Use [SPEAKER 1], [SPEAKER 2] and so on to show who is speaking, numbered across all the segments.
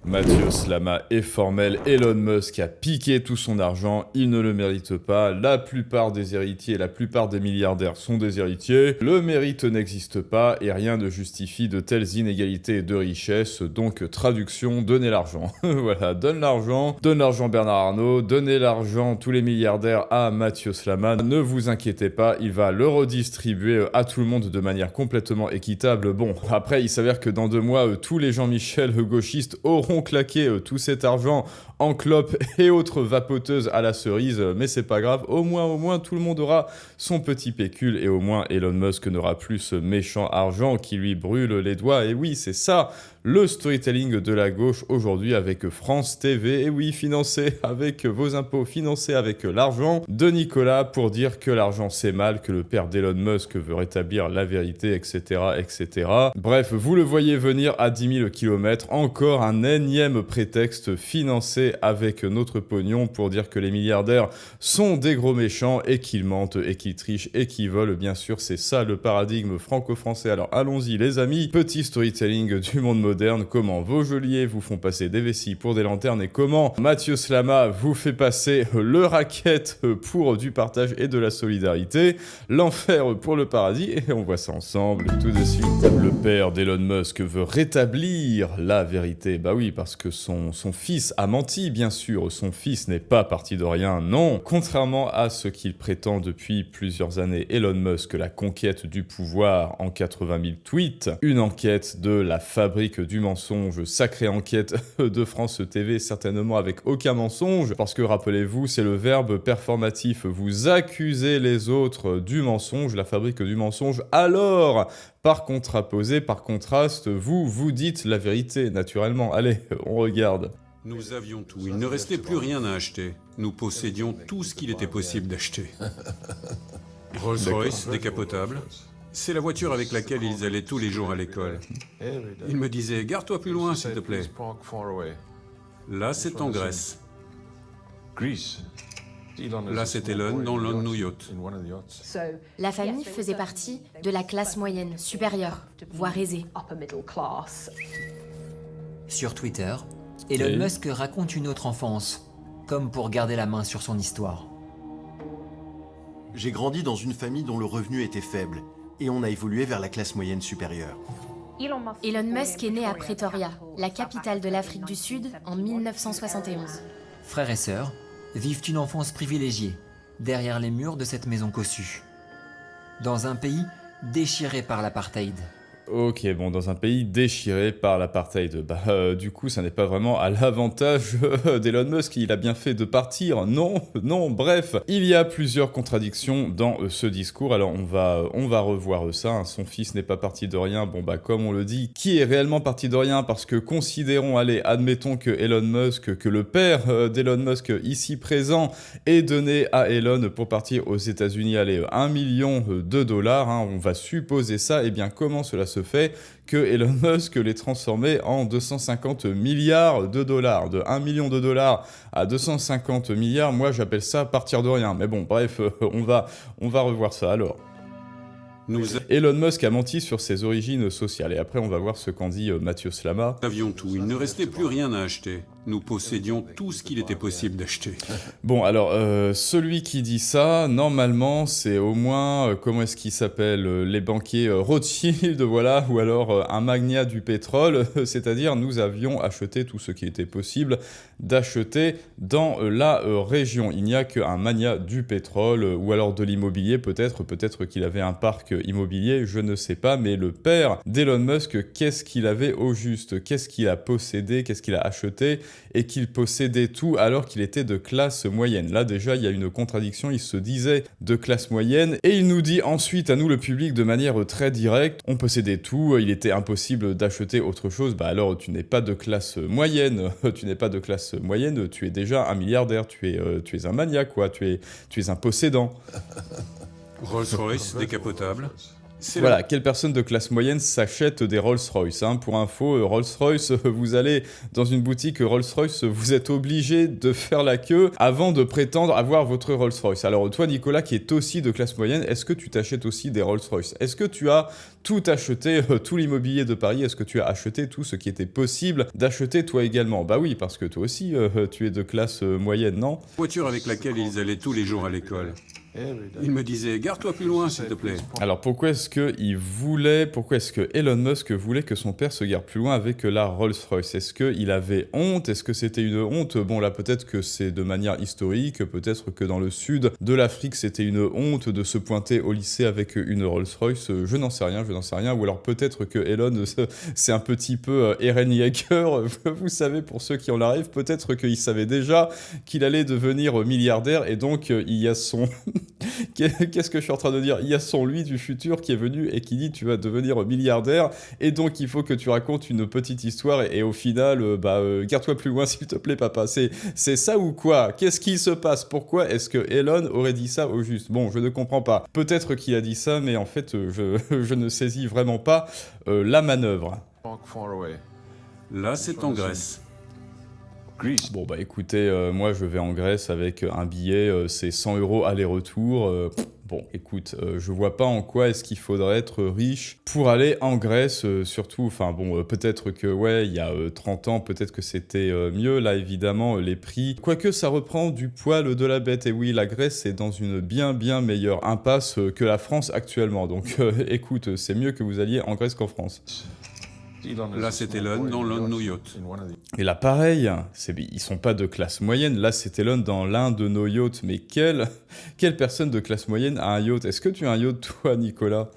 [SPEAKER 1] Mathieu Lama est formel, Elon Musk a piqué tout son argent, il ne le mérite pas, la plupart des héritiers, la plupart des milliardaires sont des héritiers, le mérite n'existe pas et rien ne justifie de telles inégalités de richesse, donc traduction, donnez l'argent. Voilà, donne l'argent Bernard Arnault, donnez l'argent tous les milliardaires à Mathieu Lama, ne vous inquiétez pas, il va le redistribuer à tout le monde de manière complètement équitable. Bon, après il s'avère que dans 2 mois, tous les Jean-Michel gauchistes auront claqué tout cet argent en clopes et autres vapoteuses à la cerise, mais c'est pas grave, au moins tout le monde aura son petit pécule et au moins Elon Musk n'aura plus ce méchant argent qui lui brûle les doigts. Et oui, c'est ça le storytelling de la gauche aujourd'hui avec France TV, et oui, financé avec vos impôts, financé avec l'argent de Nicolas pour dire que l'argent c'est mal, que le père d'Elon Musk veut rétablir la vérité, etc., etc. Bref, vous le voyez venir à 10 000 km, encore un énième prétexte financé avec notre pognon pour dire que les milliardaires sont des gros méchants et qu'ils mentent et qu'ils trichent et qu'ils volent. Bien sûr, c'est ça le paradigme franco-français. Alors allons-y les amis, petit storytelling du monde moderne, comment vos geôliers vous font passer des vessies pour des lanternes et comment Mathieu Lama vous fait passer le racket pour du partage et de la solidarité, l'enfer pour le paradis, et on voit ça ensemble tout de suite. Le père d'Elon Musk veut rétablir la vérité, bah oui, parce que son fils a menti, bien sûr, son fils n'est pas parti de rien, non. Contrairement à ce qu'il prétend depuis plusieurs années, Elon Musk, la conquête du pouvoir en 80 000 tweets, une enquête de la fabrique du mensonge, sacrée enquête de France TV, certainement avec aucun mensonge, parce que rappelez-vous, c'est le verbe performatif, vous accusez les autres du mensonge, la fabrique du mensonge, alors par contraposé, par contraste, vous dites la vérité, naturellement. Allez, on regarde.
[SPEAKER 2] Nous avions tout, il ne restait plus rien à acheter. Nous possédions tout ce qu'il était possible d'acheter. Rolls-Royce décapotable. C'est la voiture avec laquelle ils allaient tous les jours à l'école. Ils me disaient, gare-toi plus loin, s'il te plaît. Là, c'est en Grèce. Là, c'est Elon dans l'un de nos yachts.
[SPEAKER 3] La famille faisait partie de la classe moyenne, supérieure, voire aisée.
[SPEAKER 4] Sur Twitter, Elon Musk raconte une autre enfance, comme pour garder la main sur son histoire.
[SPEAKER 5] J'ai grandi dans une famille dont le revenu était faible, et on a évolué vers la classe moyenne supérieure.
[SPEAKER 3] Elon Musk est né à Pretoria, la capitale de l'Afrique du Sud, en 1971.
[SPEAKER 4] Frères et sœurs vivent une enfance privilégiée, derrière les murs de cette maison cossue. Dans un pays déchiré par l'apartheid.
[SPEAKER 1] Ok, bon, dans un pays déchiré par l'apartheid, du coup, ça n'est pas vraiment à l'avantage d'Elon Musk, il a bien fait de partir, non, bref. Il y a plusieurs contradictions dans ce discours, alors on va revoir ça, hein. Son fils n'est pas parti de rien, bon comme on le dit, qui est réellement parti de rien, parce que considérons, allez, admettons que Elon Musk, que le père d'Elon Musk ici présent, ait donné à Elon pour partir aux États-Unis, allez, $1 million, hein, on va supposer ça, et bien comment cela se fait que Elon Musk l'ait transformé en 250 milliards de dollars. De 1 million de dollars à 250 milliards, moi j'appelle ça partir de rien. Mais bon, bref, on va revoir ça alors. Elon Musk a menti sur ses origines sociales. Et après, on va voir ce qu'en dit Mathieu Lama.
[SPEAKER 2] Nous avions tout, il ne restait plus rien à acheter. Nous possédions tout ce qu'il était possible d'acheter.
[SPEAKER 1] Bon, alors, celui qui dit ça, normalement, c'est au moins, comment est-ce qu'il s'appelle, les banquiers Rothschild, voilà, ou alors un magnat du pétrole, c'est-à-dire nous avions acheté tout ce qui était possible d'acheter dans la région. Il n'y a qu'un magnat du pétrole, ou alors de l'immobilier, peut-être qu'il avait un parc immobilier, je ne sais pas, mais le père d'Elon Musk, qu'est-ce qu'il avait au juste? Qu'est-ce qu'il a possédé? Qu'est-ce qu'il a acheté? Et qu'il possédait tout alors qu'il était de classe moyenne. Là déjà il y a une contradiction, il se disait de classe moyenne et il nous dit ensuite à nous le public de manière très directe, on possédait tout, il était impossible d'acheter autre chose, alors tu n'es pas de classe moyenne, tu es déjà un milliardaire, tu es un maniaque quoi, tu es un possédant.
[SPEAKER 2] Rolls-Royce décapotable.
[SPEAKER 1] Voilà, quelle personne de classe moyenne s'achète des Rolls-Royce hein? Pour info, Rolls-Royce, vous allez dans une boutique Rolls-Royce, vous êtes obligé de faire la queue avant de prétendre avoir votre Rolls-Royce. Alors toi, Nicolas, qui est aussi de classe moyenne, est-ce que tu t'achètes aussi des Rolls-Royce? Est-ce que tu as tout acheté, tout l'immobilier de Paris? Est-ce que tu as acheté tout ce qui était possible d'acheter toi également? Bah oui, parce que toi aussi, tu es de classe moyenne, non?
[SPEAKER 2] Voiture avec laquelle ils allaient tous les jours à l'école. Il me disait, garde-toi plus loin, s'il te plaît.
[SPEAKER 1] Alors pourquoi est-ce que Elon Musk voulait que son père se gare plus loin avec la Rolls-Royce? Est-ce qu'il avait honte? Est-ce que c'était une honte? Bon là peut-être que c'est de manière historique, peut-être que dans le sud de l'Afrique c'était une honte de se pointer au lycée avec une Rolls-Royce, je n'en sais rien, ou alors peut-être que Elon c'est un petit peu Eren Yeager, vous savez pour ceux qui en arrivent, peut-être qu'il savait déjà qu'il allait devenir milliardaire et donc il y a son... Qu'est-ce que je suis en train de dire? Il y a son lui du futur qui est venu et qui dit tu vas devenir milliardaire et donc il faut que tu racontes une petite histoire et au final, garde-toi plus loin s'il te plaît papa. C'est ça ou quoi? Qu'est-ce qui se passe? Pourquoi est-ce que Elon aurait dit ça au juste? Bon, je ne comprends pas. Peut-être qu'il a dit ça, mais en fait, je ne saisis vraiment pas la manœuvre.
[SPEAKER 2] Là, c'est en Grèce.
[SPEAKER 1] Bon bah écoutez, moi je vais en Grèce avec un billet, c'est 100 € aller-retour. Bon écoute, je vois pas en quoi est-ce qu'il faudrait être riche pour aller en Grèce, surtout, enfin bon, peut-être que ouais, il y a 30 ans, peut-être que c'était mieux, là évidemment, les prix. Quoique ça reprend du poil de la bête, et oui, la Grèce est dans une bien meilleure impasse que la France actuellement, donc écoute, c'est mieux que vous alliez en Grèce qu'en France.
[SPEAKER 2] Là, c'est Elon dans l'un de nos yachts.
[SPEAKER 1] Et là, pareil, ils sont pas de classe moyenne. Là, c'est Elon dans l'un de nos yachts. Mais quelle personne de classe moyenne a un yacht? Est-ce que tu as un yacht, toi, Nicolas?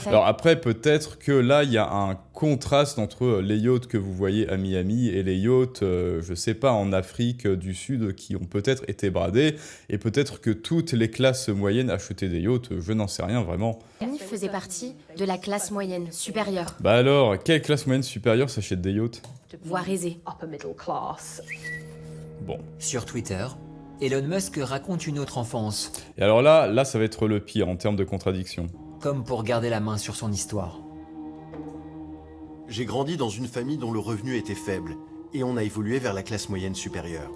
[SPEAKER 1] Alors après, peut-être que là, il y a un contraste entre les yachts que vous voyez à Miami et les yachts, je sais pas, en Afrique du Sud, qui ont peut-être été bradés. Et peut-être que toutes les classes moyennes achetaient des yachts. Je n'en sais rien, vraiment.
[SPEAKER 3] Il faisait partie de la classe moyenne supérieure,
[SPEAKER 1] Bah alors, quelle classe moyenne supérieure s'achète des yachts?
[SPEAKER 3] voire aisée.
[SPEAKER 1] Bon.
[SPEAKER 4] Sur Twitter, Elon Musk raconte une autre enfance,
[SPEAKER 1] Et alors là, ça va être le pire en termes de contradiction.
[SPEAKER 4] comme pour garder la main sur son histoire.
[SPEAKER 5] J'ai grandi dans une famille dont le revenu était faible, et on a évolué vers la classe moyenne supérieure.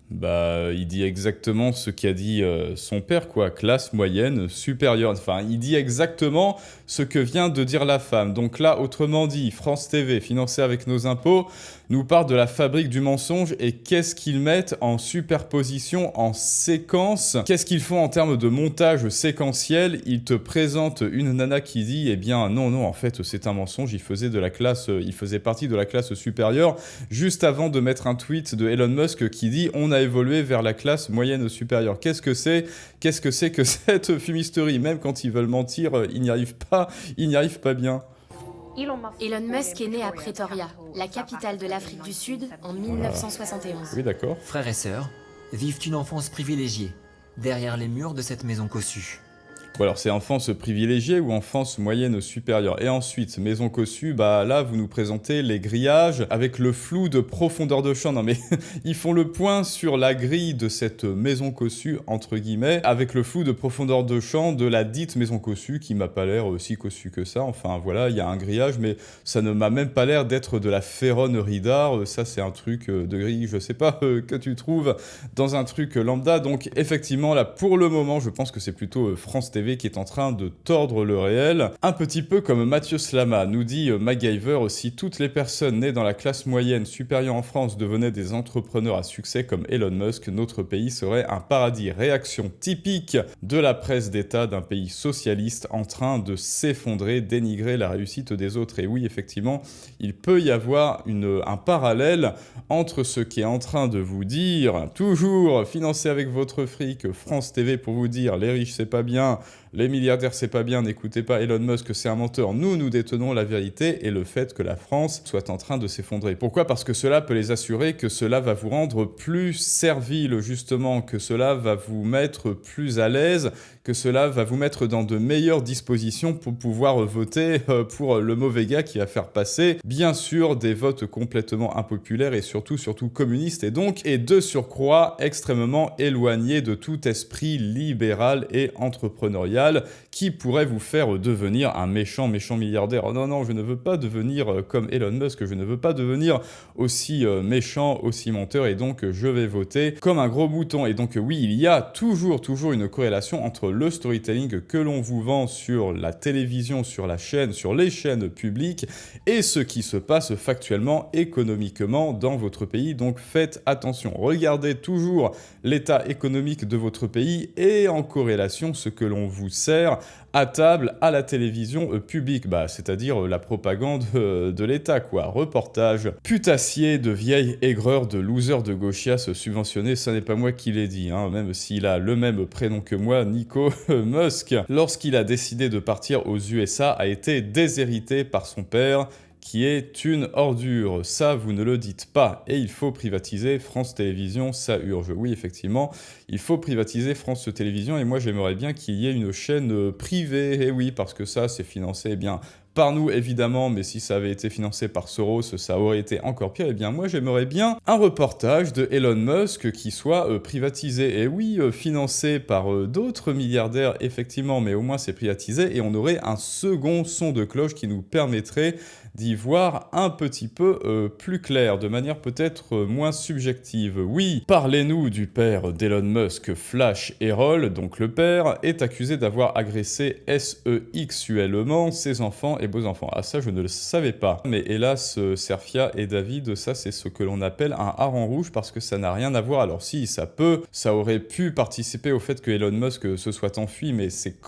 [SPEAKER 1] Bah, il dit exactement ce qu'a dit son père, quoi. Classe moyenne supérieure. Enfin, il dit exactement ce que vient de dire la femme. Donc là, autrement dit, France TV, financée avec nos impôts, nous parle de la fabrique du mensonge et qu'est-ce qu'ils mettent en superposition, en séquence. Qu'est-ce qu'ils font en termes de montage séquentiel? Ils te présentent une nana qui dit, eh bien, non, en fait, c'est un mensonge. Il faisait partie de la classe supérieure juste avant de mettre un tweet de Elon Musk qui dit, on a évolué vers la classe moyenne supérieure. Qu'est-ce que c'est que cette fumisterie? Même quand ils veulent mentir, ils n'y arrivent pas bien.
[SPEAKER 3] Elon Musk est né à Pretoria, la capitale de l'Afrique du Sud, en 1971.
[SPEAKER 1] Oui, d'accord.
[SPEAKER 4] Frères et sœurs vivent une enfance privilégiée, derrière les murs de cette maison cossue.
[SPEAKER 1] Bon alors c'est enfance privilégiée ou enfance moyenne supérieure. Et ensuite, maison cossue, bah là vous nous présentez les grillages avec le flou de profondeur de champ. Non mais ils font le point sur la grille de cette maison cossue, entre guillemets, avec le flou de profondeur de champ de la dite maison cossue qui m'a pas l'air aussi cossue que ça. Enfin voilà, il y a un grillage mais ça ne m'a même pas l'air d'être de la ferronnerie d'art. Ça c'est un truc de grille, je sais pas, que tu trouves dans un truc lambda. Donc effectivement là pour le moment je pense que c'est plutôt France TV qui est en train de tordre le réel. Un petit peu comme Mathieu Slama nous dit MacGyver, si toutes les personnes nées dans la classe moyenne supérieure en France devenaient des entrepreneurs à succès comme Elon Musk, notre pays serait un paradis. Réaction typique de la presse d'État d'un pays socialiste en train de s'effondrer, dénigrer la réussite des autres. Et oui, effectivement, il peut y avoir un parallèle entre ce qui est en train de vous dire, toujours financé avec votre fric, France TV pour vous dire les riches c'est pas bien, les milliardaires c'est pas bien, n'écoutez pas Elon Musk, c'est un menteur, nous détenons la vérité et le fait que la France soit en train de s'effondrer. Pourquoi? Parce que cela peut les assurer que cela va vous rendre plus servile justement, que cela va vous mettre plus à l'aise, que cela va vous mettre dans de meilleures dispositions pour pouvoir voter pour le mauvais gars qui va faire passer, bien sûr, des votes complètement impopulaires et surtout communistes, et de surcroît extrêmement éloignés de tout esprit libéral et entrepreneurial qui pourrait vous faire devenir un méchant milliardaire. Oh non, je ne veux pas devenir comme Elon Musk, je ne veux pas devenir aussi méchant, aussi menteur, et donc je vais voter comme un gros mouton. Et donc oui, il y a toujours une corrélation entre le storytelling que l'on vous vend sur la télévision, sur les chaînes publiques, et ce qui se passe factuellement, économiquement dans votre pays. Donc faites attention, regardez toujours l'état économique de votre pays et en corrélation ce que l'on vous sert à table à la télévision publique, c'est-à-dire la propagande de l'État, quoi. Reportage putassier de vieilles aigreurs de losers de gauchias subventionnés, ça n'est pas moi qui l'ai dit, hein, même s'il a le même prénom que moi, Nico Musk, lorsqu'il a décidé de partir aux USA, a été déshérité par son père, qui est une ordure. Ça, vous ne le dites pas. Et il faut privatiser France Télévisions, ça urge. Oui, effectivement, il faut privatiser France Télévisions, et moi, j'aimerais bien qu'il y ait une chaîne privée. Et oui, parce que ça, c'est financé, eh bien, par nous, évidemment, mais si ça avait été financé par Soros, ça aurait été encore pire. Eh bien, moi, j'aimerais bien un reportage de Elon Musk qui soit privatisé. Et oui, financé par d'autres milliardaires, effectivement, mais au moins c'est privatisé, et on aurait un second son de cloche qui nous permettrait d'y voir un petit peu plus clair, de manière peut-être moins subjective. Oui, parlez-nous du père d'Elon Musk, Flash Errol, donc le père, est accusé d'avoir agressé sexuellement ses enfants et beaux-enfants. Ah ça, je ne le savais pas. Mais hélas, Serfia et David, ça c'est ce que l'on appelle un hareng rouge, parce que ça n'a rien à voir. Alors si, ça aurait pu participer au fait que Elon Musk se soit enfui, mais c'est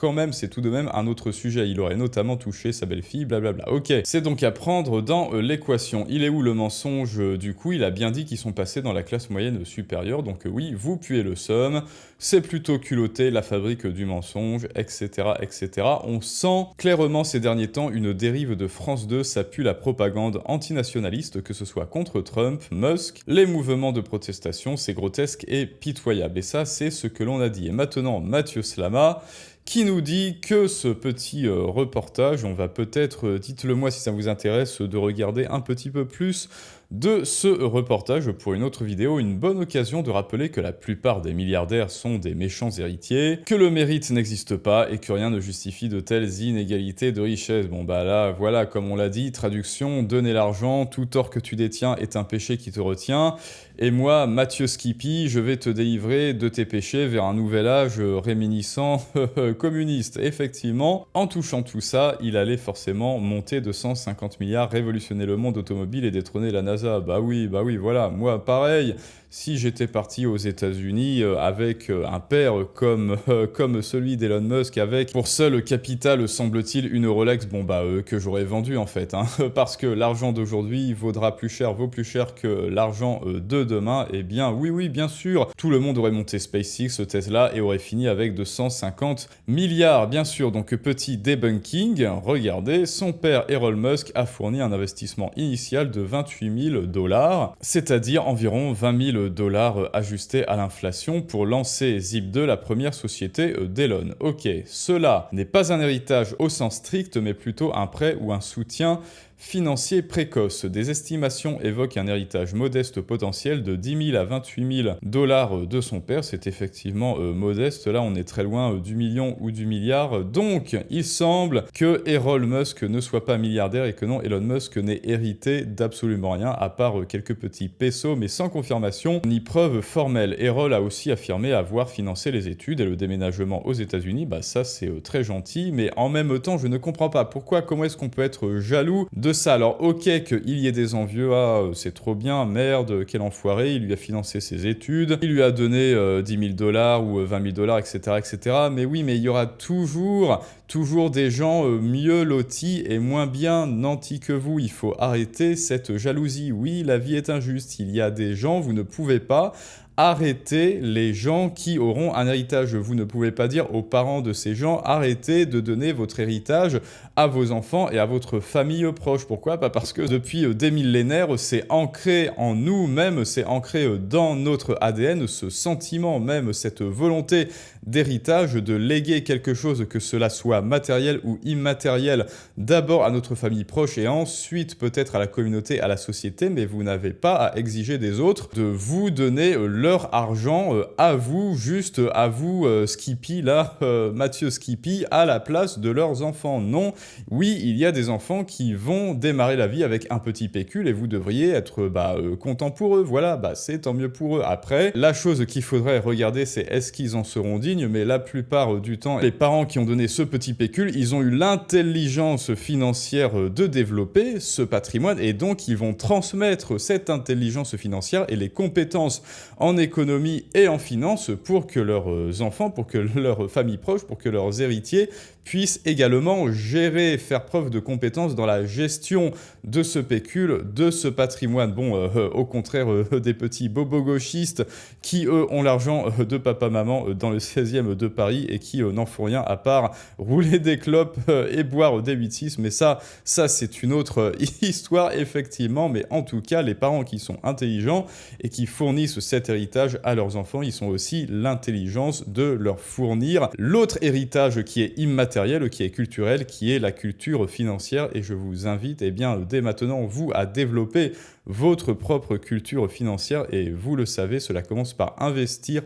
[SPEAKER 1] tout de même un autre sujet. Il aurait notamment touché sa belle-fille, blablabla. Ok, c'est donc à prendre dans l'équation. Il est où le mensonge du coup? Il a bien dit qu'ils sont passés dans la classe moyenne supérieure, donc oui, vous puez le seum, c'est plutôt culotté, la fabrique du mensonge, etc., etc. On sent clairement ces derniers temps une dérive de France 2, ça pue la propagande antinationaliste, que ce soit contre Trump, Musk, les mouvements de protestation, c'est grotesque et pitoyable. Et ça, c'est ce que l'on a dit. Et maintenant, Mathieu Slama, qui nous dit que ce petit reportage, on va peut-être, dites-le moi si ça vous intéresse, de regarder un petit peu plus de ce reportage pour une autre vidéo, une bonne occasion de rappeler que la plupart des milliardaires sont des méchants héritiers, que le mérite n'existe pas et que rien ne justifie de telles inégalités de richesse. Bon bah là, voilà, comme on l'a dit, traduction, donner l'argent, tout tort que tu détiens est un péché qui te retient, et moi, Mathieu Skippy, je vais te délivrer de tes péchés vers un nouvel âge réminiscent communiste. Effectivement, en touchant tout ça, il allait forcément monter de 150 milliards, révolutionner le monde automobile et détrôner la NASA. Bah oui, voilà, moi pareil. Si j'étais parti aux États-Unis avec un père comme celui d'Elon Musk, avec pour seul capital, semble-t-il, une Rolex, que j'aurais vendu en fait, hein, parce que l'argent d'aujourd'hui vaut plus cher que l'argent de demain, et bien oui, bien sûr, tout le monde aurait monté SpaceX, Tesla, et aurait fini avec 250 milliards, bien sûr. Donc petit debunking, regardez, son père Elon Musk a fourni un investissement initial de 28 000 $, c'est-à-dire environ 20 000 $ ajustés à l'inflation pour lancer Zip2, la première société d'Elon. Ok, cela n'est pas un héritage au sens strict, mais plutôt un prêt ou un soutien financier précoce. Des estimations évoquent un héritage modeste potentiel de 10 000 à 28 000 $ de son père. C'est effectivement modeste. Là, on est très loin du million ou du milliard. Donc, il semble que Elon Musk ne soit pas milliardaire et que non, Elon Musk n'ait hérité d'absolument rien, à part quelques petits pesos, mais sans confirmation ni preuve formelle. Elon a aussi affirmé avoir financé les études et le déménagement aux États-Unis. Bah ça, c'est très gentil, mais en même temps, je ne comprends pas comment est-ce qu'on peut être jaloux de ça. Alors ok qu'il y ait des envieux, c'est trop bien, merde, quel enfoiré, il lui a financé ses études, il lui a donné 10 000 $ ou 20 000 $, etc. Mais oui, mais il y aura toujours des gens mieux lotis et moins bien nantis que vous. Il faut arrêter cette jalousie. Oui, la vie est injuste, il y a des gens, vous ne pouvez pas arrêtez les gens qui auront un héritage. Vous ne pouvez pas dire aux parents de ces gens, arrêtez de donner votre héritage à vos enfants et à votre famille proche. Pourquoi? Pas parce que depuis des millénaires, c'est ancré en nous-mêmes, c'est ancré dans notre ADN, ce sentiment même, cette volonté d'héritage, de léguer quelque chose, que cela soit matériel ou immatériel, d'abord à notre famille proche et ensuite peut-être à la communauté, à la société, mais vous n'avez pas à exiger des autres de vous donner leur argent à vous, juste à vous, Skippy, là, Mathieu Skippy, à la place de leurs enfants. Non, oui, il y a des enfants qui vont démarrer la vie avec un petit pécule et vous devriez être content pour eux. Voilà, c'est tant mieux pour eux. Après, la chose qu'il faudrait regarder, c'est est-ce qu'ils en seront dignes, mais la plupart du temps, les parents qui ont donné ce petit pécule, ils ont eu l'intelligence financière de développer ce patrimoine et donc ils vont transmettre cette intelligence financière et les compétences en économie et en finance pour que leurs enfants, pour que leurs familles proches, pour que leurs héritiers puissent également gérer, faire preuve de compétences dans la gestion de ce pécule, de ce patrimoine. Bon, au contraire des petits bobos gauchistes qui, eux, ont l'argent de papa-maman dans le 16e de Paris et qui n'en font rien à part rouler des clopes et boire des 8-6. Mais ça c'est une autre histoire, effectivement. Mais en tout cas, les parents qui sont intelligents et qui fournissent cet héritage à leurs enfants, ils ont aussi l'intelligence de leur fournir l'autre héritage qui est immatériel, qui est culturel, qui est la culture financière. Et je vous invite, dès maintenant, vous, à développer votre propre culture financière. Et vous le savez, cela commence par investir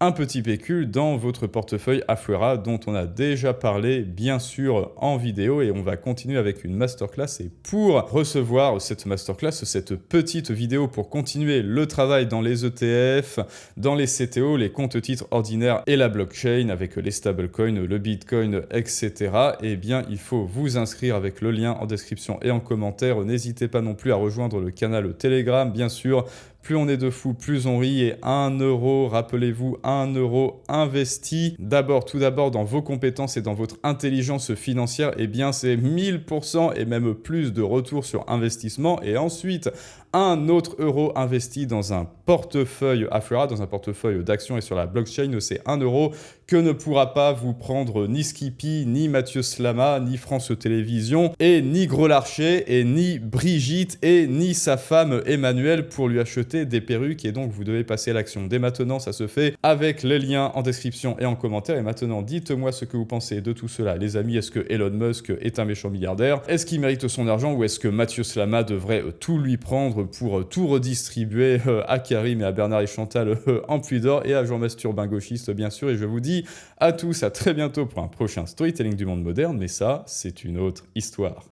[SPEAKER 1] un petit pécule dans votre portefeuille Affluera, dont on a déjà parlé, bien sûr, en vidéo. Et on va continuer avec une masterclass. Et pour recevoir cette masterclass, cette petite vidéo pour continuer le travail dans les ETF, dans les CTO, les comptes titres ordinaires et la blockchain, avec les stablecoins, le Bitcoin, etc., il faut vous inscrire avec le lien en description et en commentaire. N'hésitez pas non plus à rejoindre le canal Telegram, bien sûr. Plus on est de fous, plus on rit. Et 1 euro, rappelez-vous, 1 euro investi tout d'abord dans vos compétences et dans votre intelligence financière, c'est 1000% et même plus de retour sur investissement. Et ensuite, 1 autre euro investi dans un portefeuille Affluera, dans un portefeuille d'actions et sur la blockchain, c'est 1 euro que ne pourra pas vous prendre ni Skippy, ni Mathieu Slama, ni France Télévisions, et ni Gros Larcher, et ni Brigitte, et ni sa femme Emmanuelle pour lui acheter des perruques. Et donc vous devez passer à l'action dès maintenant. Ça se fait avec les liens en description et en commentaire. Et maintenant, dites-moi ce que vous pensez de tout cela, les amis. Est-ce que Elon Musk est un méchant milliardaire? Est-ce qu'il mérite son argent, ou est-ce que Mathieu Slama devrait tout lui prendre pour tout redistribuer à Karim et à Bernard et Chantal en Puy d'Or, et à Jean-Baptiste Urbain gauchiste, bien sûr. Et je vous dis à tous à très bientôt pour un prochain storytelling du monde moderne, mais ça, c'est une autre histoire.